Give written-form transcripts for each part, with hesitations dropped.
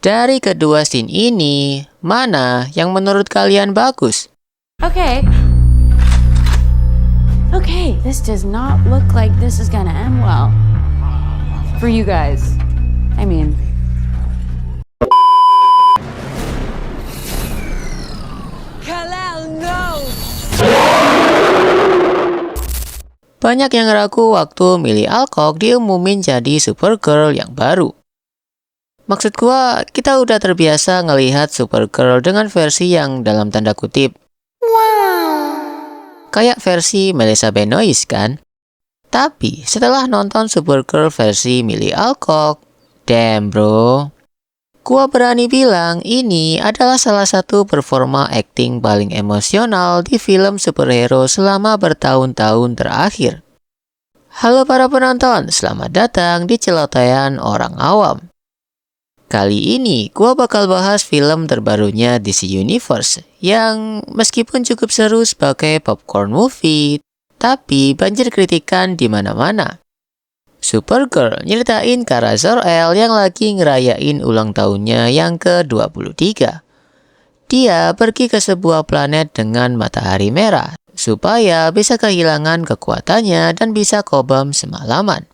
Dari kedua scene ini, mana yang menurut kalian bagus? Okay, this does not look like this is gonna end well. For you guys. I mean... Banyak yang ragu waktu Millie Alcock diumumin jadi Supergirl yang baru. Maksud gua, kita udah terbiasa ngelihat Supergirl dengan versi yang dalam tanda kutip kayak versi Melissa Benoist kan? Tapi setelah nonton Supergirl versi Millie Alcock, damn bro, gua berani bilang ini adalah salah satu performa acting paling emosional di film superhero selama bertahun-tahun terakhir. Halo para penonton, selamat datang di Celotehan Orang Awam. Kali ini gua bakal bahas film terbarunya DC Universe yang meskipun cukup seru sebagai popcorn movie, tapi banjir kritikan di mana-mana. Supergirl nyeritain Kara Zor-El yang lagi ngerayain ulang tahunnya yang ke-23. Dia pergi ke sebuah planet dengan matahari merah supaya bisa kehilangan kekuatannya dan bisa kobam semalaman.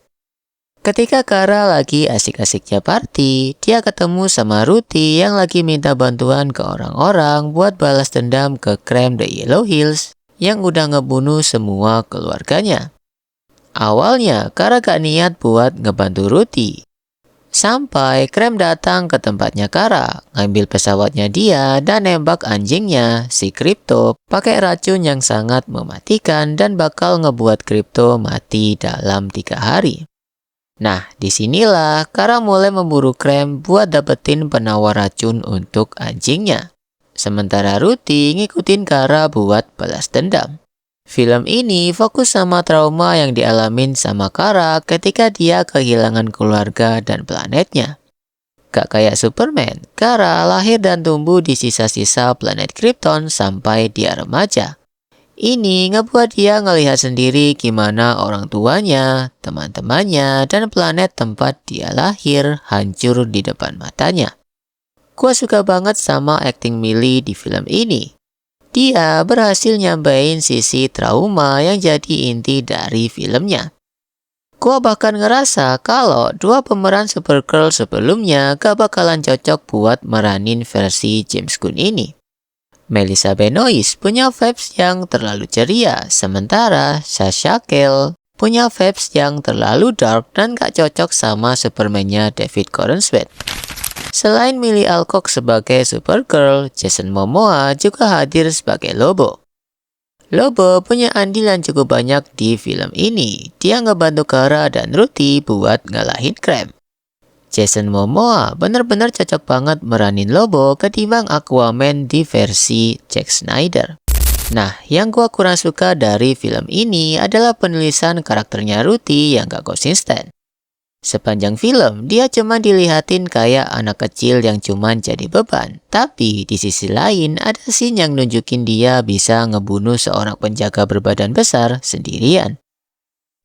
Ketika Kara lagi asik-asiknya party, dia ketemu sama Ruthie yang lagi minta bantuan ke orang-orang buat balas dendam ke Krem The Yellow Hills yang udah ngebunuh semua keluarganya. Awalnya, Kara gak niat buat ngebantu Ruthie. Sampai Krem datang ke tempatnya Kara, ngambil pesawatnya dia dan nembak anjingnya, si Crypto, pakai racun yang sangat mematikan dan bakal ngebuat Crypto mati dalam 3 hari. Nah, disinilah Kara mulai memburu Krem buat dapetin penawar racun untuk anjingnya. Sementara Ruthie ngikutin Kara buat balas dendam. Film ini fokus sama trauma yang dialamin sama Kara ketika dia kehilangan keluarga dan planetnya. Gak kayak Superman, Kara lahir dan tumbuh di sisa-sisa planet Krypton sampai dia remaja. Ini ngebuat dia ngelihat sendiri gimana orang tuanya, teman-temannya, dan planet tempat dia lahir hancur di depan matanya. Gua suka banget sama akting Millie di film ini. Dia berhasil nyampein sisi trauma yang jadi inti dari filmnya. Gua bahkan ngerasa kalau dua pemeran Supergirl sebelumnya gak bakalan cocok buat meranin versi James Gunn ini. Melissa Benoist punya vibes yang terlalu ceria, sementara Sasha Calle punya vibes yang terlalu dark dan gak cocok sama Superman-nya David Corenswet. Selain Millie Alcock sebagai Supergirl, Jason Momoa juga hadir sebagai Lobo. Lobo punya andil yang cukup banyak di film ini. Dia ngebantu Kara dan Ruthie buat ngalahin Krem. Jason Momoa bener-bener cocok banget meranin Lobo ketimbang Aquaman di versi Zack Snyder. Nah, yang gua kurang suka dari film ini adalah penulisan karakternya Ruthie yang gak konsisten. Sepanjang film, dia cuma dilihatin kayak anak kecil yang cuma jadi beban. Tapi di sisi lain, ada scene yang nunjukin dia bisa ngebunuh seorang penjaga berbadan besar sendirian.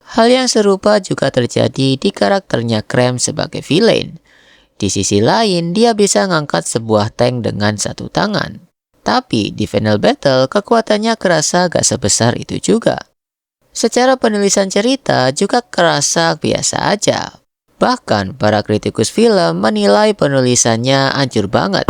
Hal yang serupa juga terjadi di karakternya Krem sebagai villain. Di sisi lain, dia bisa ngangkat sebuah tank dengan satu tangan. Tapi di final battle, kekuatannya kerasa gak sebesar itu juga. Secara penulisan cerita juga kerasa biasa aja. Bahkan para kritikus film menilai penulisannya hancur banget.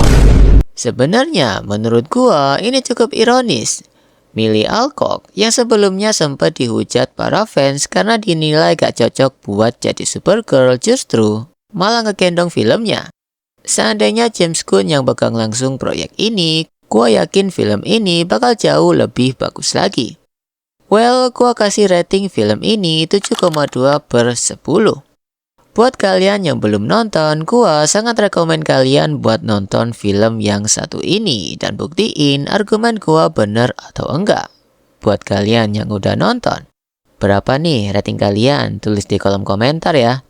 Sebenarnya menurut gua ini cukup ironis. Millie Alcock yang sebelumnya sempat dihujat para fans karena dinilai gak cocok buat jadi Supergirl justru malah ngegendong filmnya. Seandainya James Gunn yang pegang langsung proyek ini, gua yakin film ini bakal jauh lebih bagus lagi. Well, gua kasih rating film ini 7,2/10. Buat kalian yang belum nonton, gua sangat rekomen kalian buat nonton film yang satu ini dan buktiin argumen gua bener atau enggak. Buat kalian yang udah nonton, berapa nih rating kalian? Tulis di kolom komentar ya.